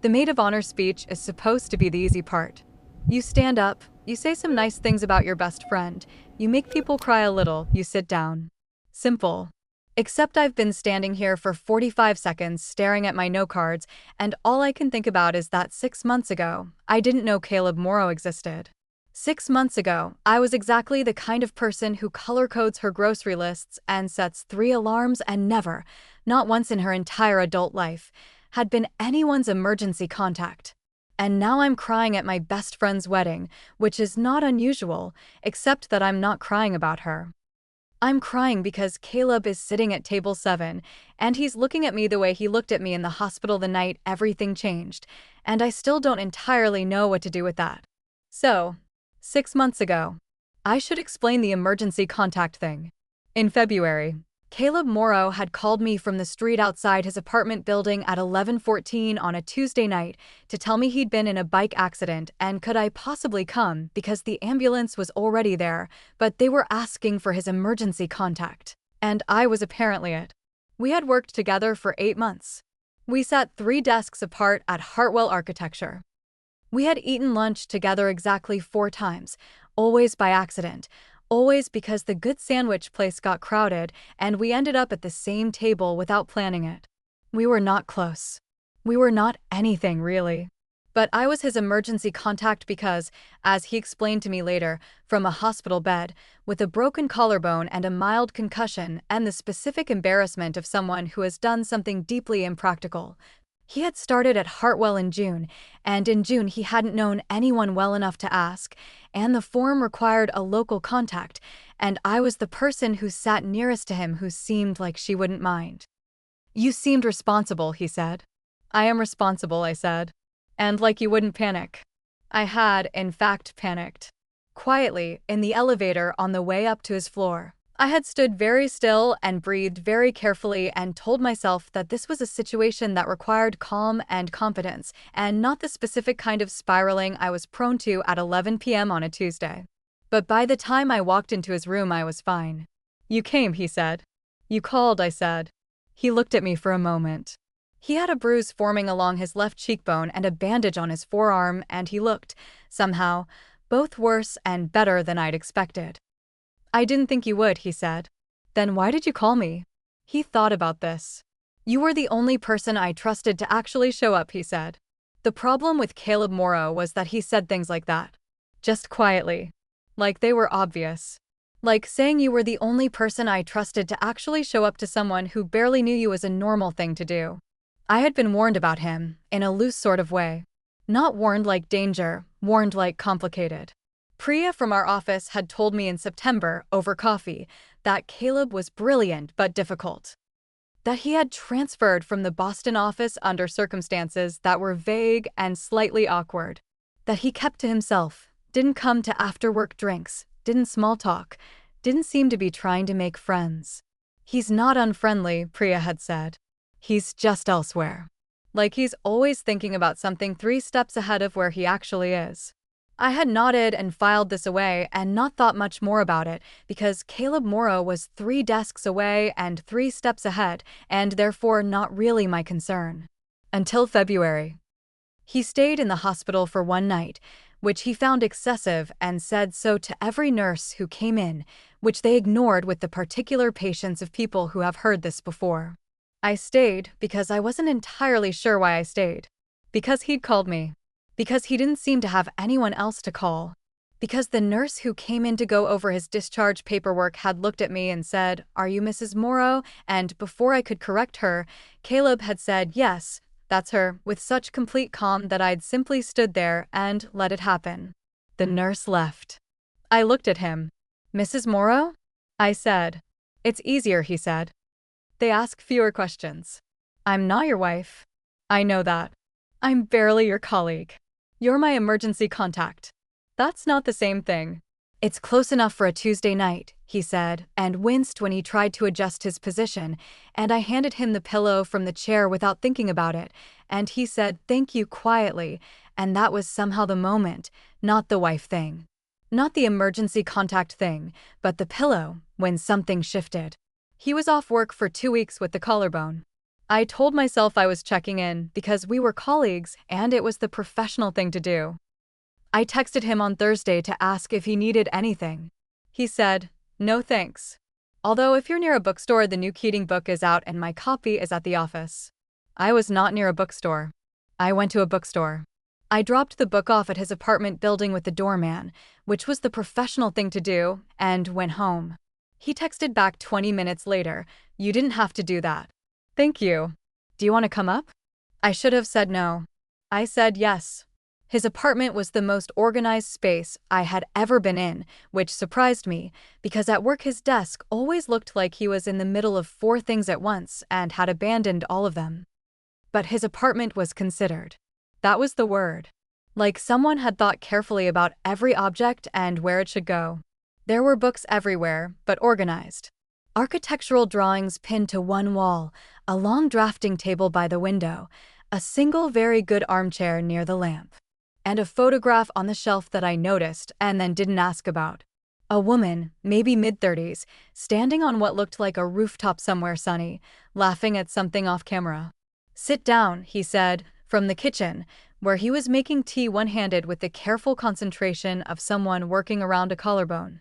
The maid of honor speech is supposed to be the easy part. You stand up, you say some nice things about your best friend, you make people cry a little, you sit down. Simple. Except I've been standing here for 45 seconds staring at my note cards, and all I can think about is that 6 months ago, I didn't know Caleb Morrow existed. 6 months ago, I was exactly the kind of person who color codes her grocery lists and sets 3 alarms and never, not once in her entire adult life, had been anyone's emergency contact. And now I'm crying at my best friend's wedding, which is not unusual, except that I'm not crying about her. I'm crying because Caleb is sitting at table 7, and he's looking at me the way he looked at me in the hospital the night everything changed, and I still don't entirely know what to do with that. So, 6 months ago, I should explain the emergency contact thing. In February, Caleb Morrow had called me from the street outside his apartment building at 11:14 on a Tuesday night to tell me he'd been in a bike accident and could I possibly come because the ambulance was already there, but they were asking for his emergency contact. And I was apparently it. We had worked together for 8 months. We sat 3 desks apart at Hartwell Architecture. We had eaten lunch together exactly 4 times, always by accident. Always because the good sandwich place got crowded and we ended up at the same table without planning it. We were not close. We were not anything, really. But I was his emergency contact because, as he explained to me later, from a hospital bed, with a broken collarbone and a mild concussion and the specific embarrassment of someone who has done something deeply impractical. He had started at Hartwell in June, and in June he hadn't known anyone well enough to ask, and the form required a local contact, and I was the person who sat nearest to him who seemed like she wouldn't mind. "You seemed responsible," he said. "I am responsible," I said. "And like you wouldn't panic." I had, in fact, panicked. Quietly, in the elevator on the way up to his floor. I had stood very still and breathed very carefully and told myself that this was a situation that required calm and confidence, and not the specific kind of spiraling I was prone to at 11 p.m. on a Tuesday. But by the time I walked into his room, I was fine. "You came," he said. "You called," I said. He looked at me for a moment. He had a bruise forming along his left cheekbone and a bandage on his forearm, and he looked, somehow, both worse and better than I'd expected. "I didn't think you would," he said. "Then why did you call me?" He thought about this. "You were the only person I trusted to actually show up," he said. The problem with Caleb Morrow was that he said things like that. Just quietly. Like they were obvious. Like saying you were the only person I trusted to actually show up to someone who barely knew you was a normal thing to do. I had been warned about him, in a loose sort of way. Not warned like danger, warned like complicated. Priya from our office had told me in September, over coffee, that Caleb was brilliant but difficult. That he had transferred from the Boston office under circumstances that were vague and slightly awkward. That he kept to himself, didn't come to after-work drinks, didn't small talk, didn't seem to be trying to make friends. "He's not unfriendly," Priya had said. "He's just elsewhere. Like he's always thinking about something 3 steps ahead of where he actually is." I had nodded and filed this away and not thought much more about it because Caleb Morrow was 3 desks away and 3 steps ahead and therefore not really my concern. Until February. He stayed in the hospital for 1 night, which he found excessive and said so to every nurse who came in, which they ignored with the particular patience of people who have heard this before. I stayed because I wasn't entirely sure why I stayed. Because he'd called me. Because he didn't seem to have anyone else to call. Because the nurse who came in to go over his discharge paperwork had looked at me and said, "Are you Mrs. Morrow?" And before I could correct her, Caleb had said, "Yes, that's her," with such complete calm that I'd simply stood there and let it happen. The nurse left. I looked at him. "Mrs. Morrow?" I said. "It's easier," he said. "They ask fewer questions." "I'm not your wife." "I know that." "I'm barely your colleague." "You're my emergency contact." "That's not the same thing." "It's close enough for a Tuesday night," he said, and winced when he tried to adjust his position, and I handed him the pillow from the chair without thinking about it, and he said thank you quietly, and that was somehow the moment, not the wife thing. Not the emergency contact thing, but the pillow, when something shifted. He was off work for 2 weeks with the collarbone. I told myself I was checking in because we were colleagues and it was the professional thing to do. I texted him on Thursday to ask if he needed anything. He said, "No thanks. Although if you're near a bookstore, the new Keating book is out and my copy is at the office." I was not near a bookstore. I went to a bookstore. I dropped the book off at his apartment building with the doorman, which was the professional thing to do, and went home. He texted back 20 minutes later, "You didn't have to do that." "Thank you. Do you want to come up?" I should have said no. I said yes. His apartment was the most organized space I had ever been in, which surprised me, because at work his desk always looked like he was in the middle of 4 things at once and had abandoned all of them. But his apartment was considered. That was the word. Like someone had thought carefully about every object and where it should go. There were books everywhere, but organized. Architectural drawings pinned to one wall, a long drafting table by the window, a single very good armchair near the lamp, and a photograph on the shelf that I noticed and then didn't ask about. A woman, maybe mid-30s, standing on what looked like a rooftop somewhere sunny, laughing at something off camera. "Sit down," he said, from the kitchen, where he was making tea one-handed with the careful concentration of someone working around a collarbone.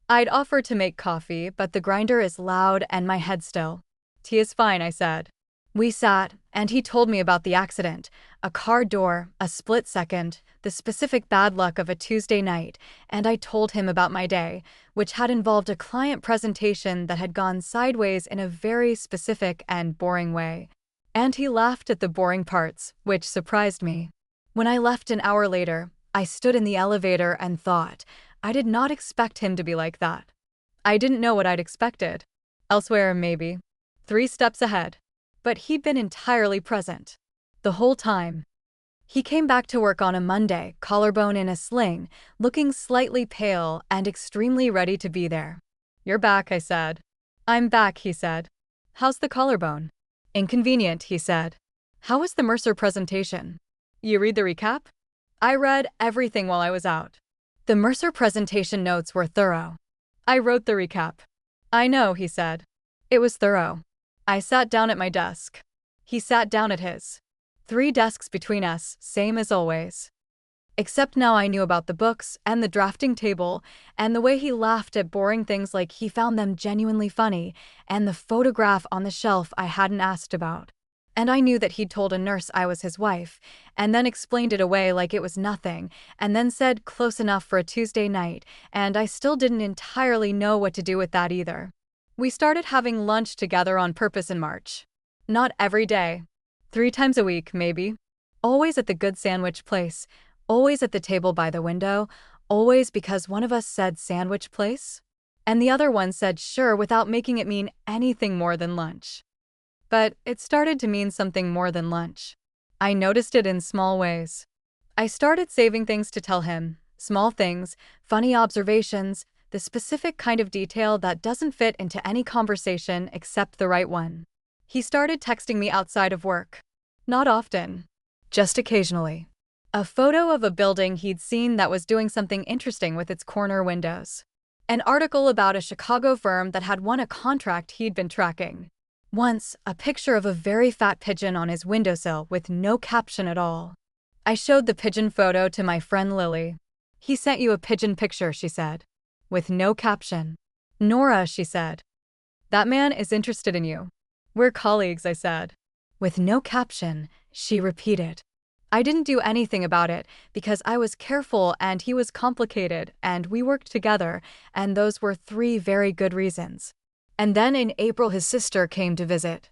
I'd offered to make coffee, but the grinder is loud and my head still. "Tea is fine," I said. We sat, and he told me about the accident, a car door, a split second, the specific bad luck of a Tuesday night, and I told him about my day, which had involved a client presentation that had gone sideways in a very specific and boring way. And he laughed at the boring parts, which surprised me. When I left an hour later, I stood in the elevator and thought, I did not expect him to be like that. I didn't know what I'd expected. Elsewhere, maybe. 3 steps ahead. But he'd been entirely present. The whole time. He came back to work on a Monday, collarbone in a sling, looking slightly pale and extremely ready to be there. "You're back," I said. "I'm back," he said. "How's the collarbone?" "Inconvenient," he said. "How was the Mercer presentation?" "You read the recap?" I read everything while I was out. The Mercer presentation notes were thorough. I wrote the recap. "I know," he said. It was thorough. I sat down at my desk. He sat down at his. 3 desks between us, same as always. Except now I knew about the books and the drafting table and the way he laughed at boring things like he found them genuinely funny and the photograph on the shelf I hadn't asked about. And I knew that he'd told a nurse I was his wife, and then explained it away like it was nothing, and then said close enough for a Tuesday night, and I still didn't entirely know what to do with that either. We started having lunch together on purpose in March. Not every day. 3 times a week, maybe. Always at the good sandwich place, always at the table by the window, always because one of us said sandwich place, and the other one said sure without making it mean anything more than lunch. But it started to mean something more than lunch. I noticed it in small ways. I started saving things to tell him, small things, funny observations, the specific kind of detail that doesn't fit into any conversation except the right one. He started texting me outside of work. Not often. Just occasionally. A photo of a building he'd seen that was doing something interesting with its corner windows. An article about a Chicago firm that had won a contract he'd been tracking. Once, a picture of a very fat pigeon on his windowsill with no caption at all. I showed the pigeon photo to my friend Lily. "He sent you a pigeon picture," she said. With no caption. "Nora," she said. "That man is interested in you." "We're colleagues," I said. With no caption, she repeated. I didn't do anything about it because I was careful and he was complicated and we worked together, and those were 3 very good reasons. And then in April his sister came to visit.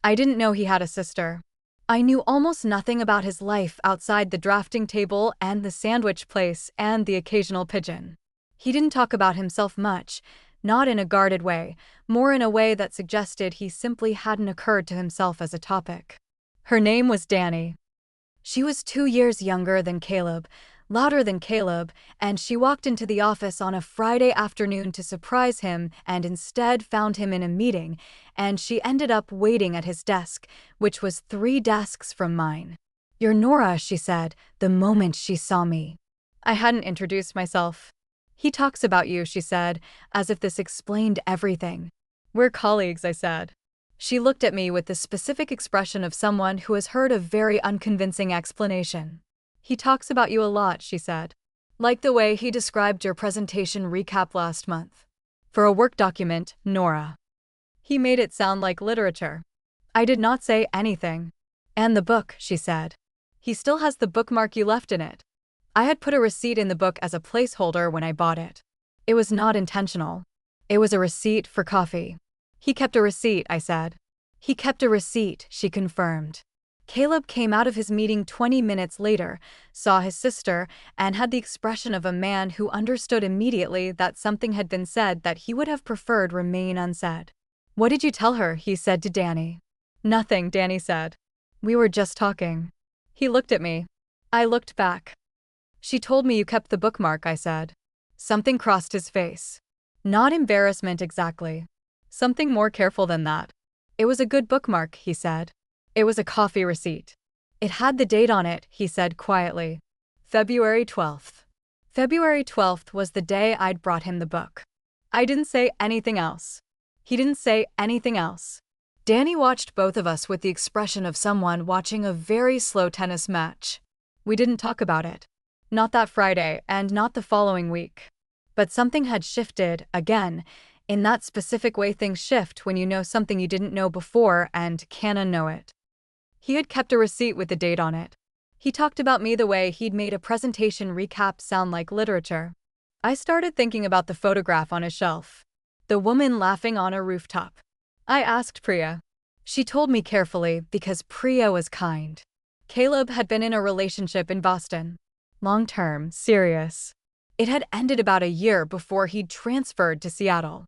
I didn't know he had a sister. I knew almost nothing about his life outside the drafting table and the sandwich place and the occasional pigeon. He didn't talk about himself much, not in a guarded way, more in a way that suggested he simply hadn't occurred to himself as a topic. Her name was Danny. She was 2 years younger than Caleb, louder than Caleb, and she walked into the office on a Friday afternoon to surprise him and instead found him in a meeting, and she ended up waiting at his desk, which was 3 desks from mine. "You're Nora," she said, the moment she saw me. I hadn't introduced myself. "He talks about you," she said, as if this explained everything. "We're colleagues," I said. She looked at me with the specific expression of someone who has heard a very unconvincing explanation. He talks about you a lot, she said. Like the way he described your presentation recap last month. For a work document, Nora. He made it sound like literature. I did not say anything. And the book, she said. He still has the bookmark you left in it. I had put a receipt in the book as a placeholder when I bought it. It was not intentional. It was a receipt for coffee. He kept a receipt, I said. He kept a receipt, she confirmed. Caleb came out of his meeting 20 minutes later, saw his sister, and had the expression of a man who understood immediately that something had been said that he would have preferred remain unsaid. What did you tell her? He said to Danny. Nothing, Danny said. We were just talking. He looked at me. I looked back. She told me you kept the bookmark, I said. Something crossed his face. Not embarrassment exactly. Something more careful than that. It was a good bookmark, he said. It was a coffee receipt. It had the date on it, he said quietly. February 12th. February 12th was the day I'd brought him the book. I didn't say anything else. He didn't say anything else. Danny watched both of us with the expression of someone watching a very slow tennis match. We didn't talk about it. Not that Friday, and not the following week. But something had shifted, again, in that specific way things shift when you know something you didn't know before and can't unknow it. He had kept a receipt with the date on it. He talked about me the way he'd made a presentation recap sound like literature. I started thinking about the photograph on his shelf. The woman laughing on a rooftop. I asked Priya. She told me carefully because Priya was kind. Caleb had been in a relationship in Boston. Long-term, serious. It had ended about a year before he'd transferred to Seattle.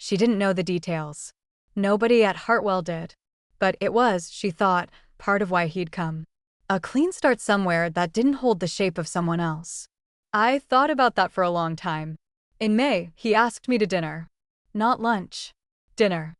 She didn't know the details. Nobody at Hartwell did. But it was, she thought, part of why he'd come. A clean start somewhere that didn't hold the shape of someone else. I thought about that for a long time. In May, he asked me to dinner. Not lunch. Dinner.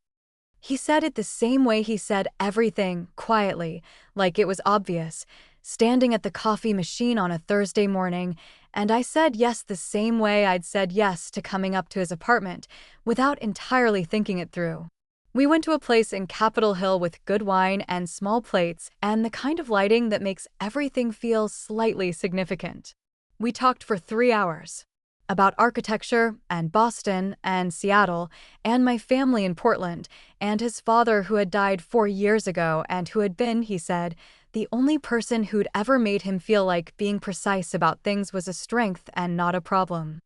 He said it the same way he said everything, quietly, like it was obvious, standing at the coffee machine on a Thursday morning, and I said yes the same way I'd said yes to coming up to his apartment, without entirely thinking it through. We went to a place in Capitol Hill with good wine and small plates and the kind of lighting that makes everything feel slightly significant. We talked for 3 hours. About architecture, and Boston, and Seattle, and my family in Portland, and his father who had died 4 years ago and who had been, he said, the only person who'd ever made him feel like being precise about things was a strength and not a problem.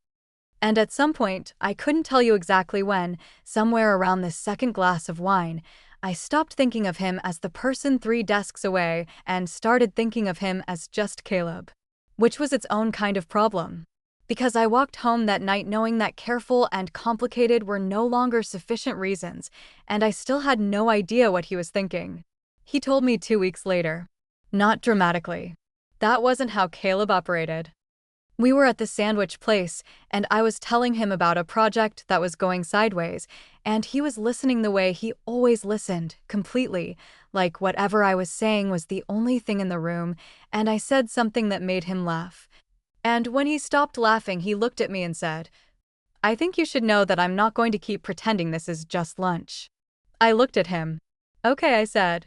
And at some point, I couldn't tell you exactly when, somewhere around the second glass of wine, I stopped thinking of him as the person 3 desks away and started thinking of him as just Caleb. Which was its own kind of problem. Because I walked home that night knowing that careful and complicated were no longer sufficient reasons, and I still had no idea what he was thinking. He told me 2 weeks later. Not dramatically. That wasn't how Caleb operated. We were at the sandwich place, and I was telling him about a project that was going sideways, and he was listening the way he always listened, completely, like whatever I was saying was the only thing in the room, and I said something that made him laugh. And when he stopped laughing, he looked at me and said, I think you should know that I'm not going to keep pretending this is just lunch. I looked at him. Okay, I said.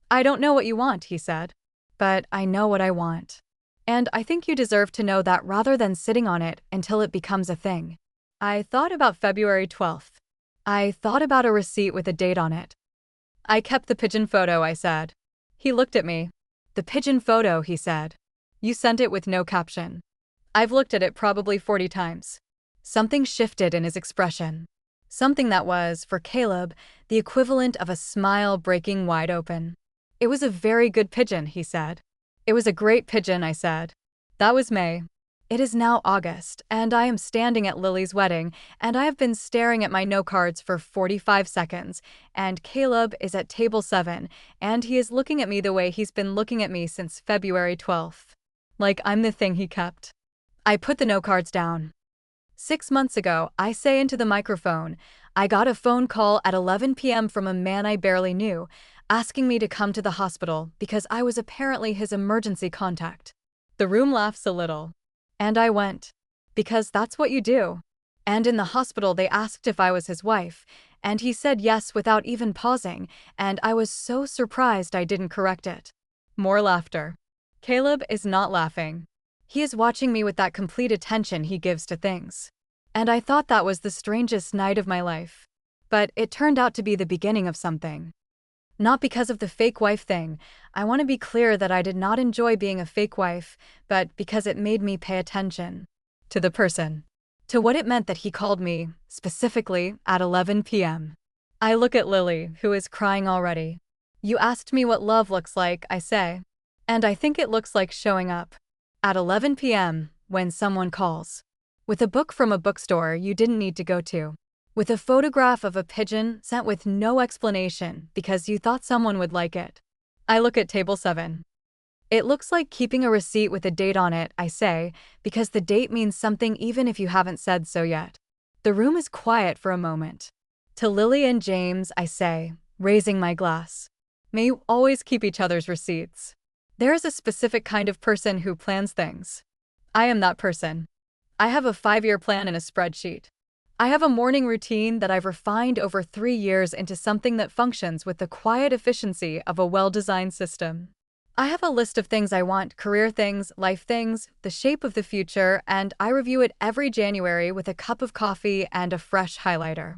I don't know what you want, he said. But I know what I want. And I think you deserve to know that rather than sitting on it until it becomes a thing. I thought about February 12th. I thought about a receipt with a date on it. I kept the pigeon photo, I said. He looked at me. The pigeon photo, he said. You sent it with no caption. I've looked at it probably 40 times. Something shifted in his expression. Something that was, for Caleb, the equivalent of a smile breaking wide open. It was a very good pigeon, he said. It was a great pigeon, I said. That was May. It is now August, and I am standing at Lily's wedding, and I have been staring at my note cards for 45 seconds, and Caleb is at table 7, and he is looking at me the way he's been looking at me since February 12th. Like I'm the thing he kept. I put the note cards down. 6 months ago, I say into the microphone, I got a phone call at 11 p.m. from a man I barely knew, asking me to come to the hospital because I was apparently his emergency contact. The room laughs a little. And I went. Because that's what you do. And in the hospital they asked if I was his wife, and he said yes without even pausing, and I was so surprised I didn't correct it. More laughter. Caleb is not laughing. He is watching me with that complete attention he gives to things. And I thought that was the strangest night of my life. But it turned out to be the beginning of something. Not because of the fake wife thing. I want to be clear that I did not enjoy being a fake wife, but because it made me pay attention to the person. To what it meant that he called me, specifically, at 11 p.m. I look at Lily, who is crying already. You asked me what love looks like, I say. And I think it looks like showing up at 11 p.m. when someone calls. With a book from a bookstore you didn't need to go to. With a photograph of a pigeon sent with no explanation because you thought someone would like it. I look at table 7. It looks like keeping a receipt with a date on it, I say, because the date means something even if you haven't said so yet. The room is quiet for a moment. To Lily and James, I say, raising my glass. May you always keep each other's receipts. There is a specific kind of person who plans things. I am that person. I have a 5-year plan in a spreadsheet. I have a morning routine that I've refined over 3 years into something that functions with the quiet efficiency of a well-designed system. I have a list of things I want, career things, life things, the shape of the future, and I review it every January with a cup of coffee and a fresh highlighter.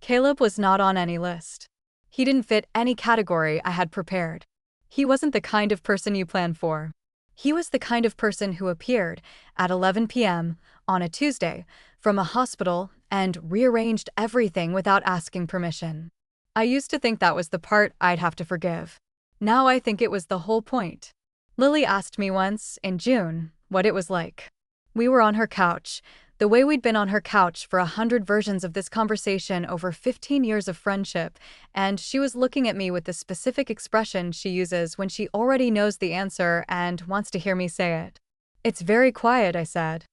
Caleb was not on any list. He didn't fit any category I had prepared. He wasn't the kind of person you plan for. He was the kind of person who appeared at 11 p.m. on a Tuesday from a hospital and rearranged everything without asking permission. I used to think that was the part I'd have to forgive. Now I think it was the whole point. Lily asked me once, in June, what it was like. We were on her couch, the way we'd been on her couch for 100 versions of this conversation over 15 years of friendship, and she was looking at me with the specific expression she uses when she already knows the answer and wants to hear me say it. It's very quiet, I said.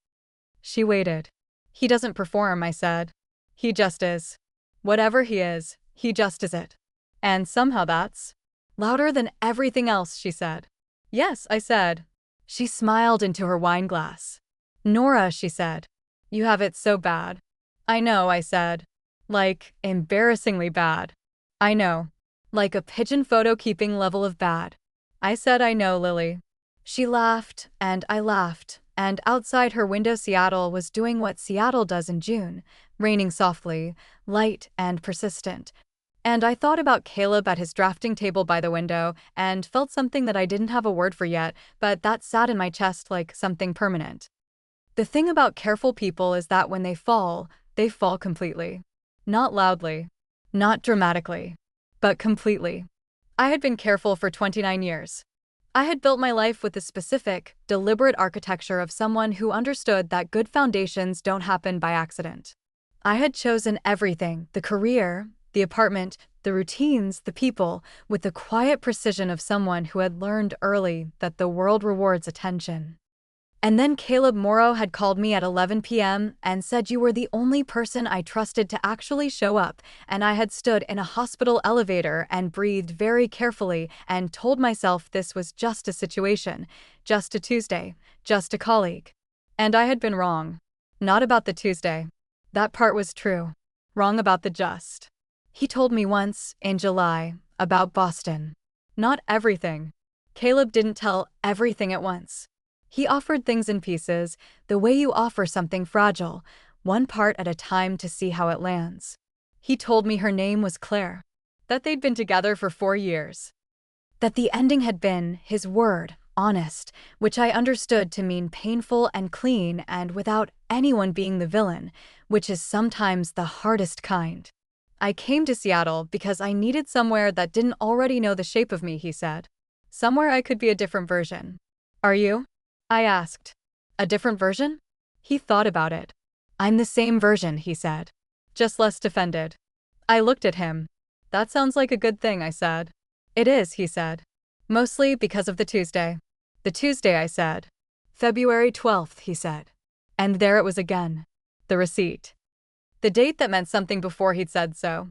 She waited. He doesn't perform, I said. He just is. Whatever he is, he just is it. And somehow that's louder than everything else, she said. Yes, I said. She smiled into her wine glass. Nora, she said. You have it so bad. I know, I said. Like, embarrassingly bad. I know. Like a pigeon photo keeping level of bad. I said I know, Lily. She laughed, and I laughed, and outside her window Seattle was doing what Seattle does in June, raining softly, light and persistent. And I thought about Caleb at his drafting table by the window and felt something that I didn't have a word for yet, but that sat in my chest like something permanent. The thing about careful people is that when they fall completely. Not loudly, not dramatically, but completely. I had been careful for 29 years. I had built my life with the specific, deliberate architecture of someone who understood that good foundations don't happen by accident. I had chosen everything, the career, the apartment, the routines, the people, with the quiet precision of someone who had learned early that the world rewards attention. And then Caleb Morrow had called me at 11 p.m. and said you were the only person I trusted to actually show up, and I had stood in a hospital elevator and breathed very carefully and told myself this was just a situation, just a Tuesday, just a colleague. And I had been wrong. Not about the Tuesday. That part was true. Wrong about the just. He told me once, in July, about Boston. Not everything. Caleb didn't tell everything at once. He offered things in pieces, the way you offer something fragile, one part at a time to see how it lands. He told me her name was Claire, that they'd been together for 4 years, that the ending had been, his word, honest, which I understood to mean painful and clean and without anyone being the villain, which is sometimes the hardest kind. I came to Seattle because I needed somewhere that didn't already know the shape of me, he said. Somewhere I could be a different version. Are you? I asked. A different version? He thought about it. I'm the same version, he said. Just less defended. I looked at him. That sounds like a good thing, I said. It is, he said. Mostly because of the Tuesday. The Tuesday, I said. February 12th, he said. And there it was again. The receipt. The date that meant something before he'd said so.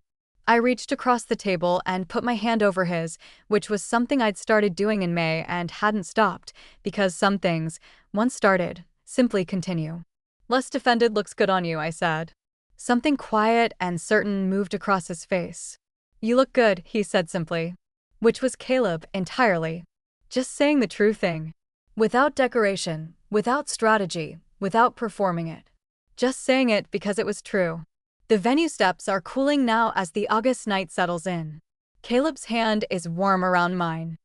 I reached across the table and put my hand over his, which was something I'd started doing in May and hadn't stopped, because some things, once started, simply continue. Less defended looks good on you, I said. Something quiet and certain moved across his face. You look good, he said simply. Which was Caleb entirely. Just saying the true thing. Without decoration, without strategy, without performing it. Just saying it because it was true. The venue steps are cooling now as the August night settles in. Caleb's hand is warm around mine.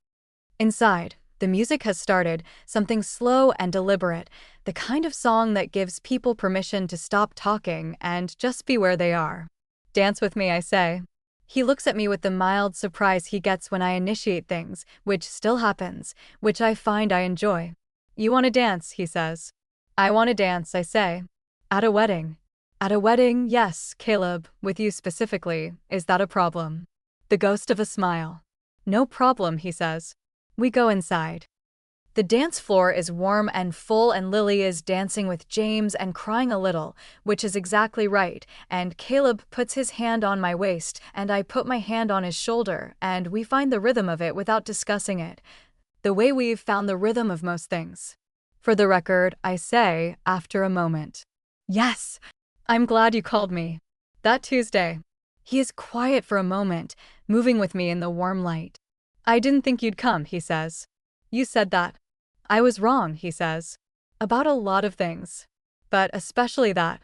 Inside, the music has started, something slow and deliberate, the kind of song that gives people permission to stop talking and just be where they are. Dance with me, I say. He looks at me with the mild surprise he gets when I initiate things, which still happens, which I find I enjoy. You want to dance, he says. I want to dance, I say. At a wedding. At a wedding, yes, Caleb, with you specifically. Is that a problem? The ghost of a smile. No problem, he says. We go inside. The dance floor is warm and full and Lily is dancing with James and crying a little, which is exactly right, and Caleb puts his hand on my waist and I put my hand on his shoulder and we find the rhythm of it without discussing it. The way we've found the rhythm of most things. For the record, I say, after a moment. Yes! I'm glad you called me. That Tuesday. He is quiet for a moment, moving with me in the warm light. I didn't think you'd come, he says. You said that. I was wrong, he says. About a lot of things. But especially that.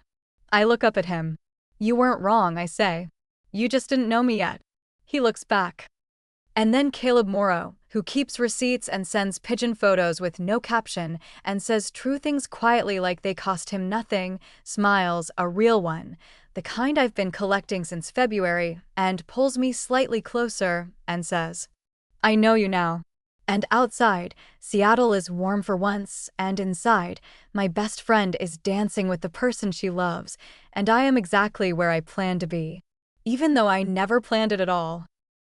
I look up at him. You weren't wrong, I say. You just didn't know me yet. He looks back. And then Caleb Morrow, who keeps receipts and sends pigeon photos with no caption and says true things quietly like they cost him nothing, smiles, a real one, the kind I've been collecting since February, and pulls me slightly closer and says, I know you now. And outside, Seattle is warm for once, and inside, my best friend is dancing with the person she loves, and I am exactly where I planned to be. Even though I never planned it at all.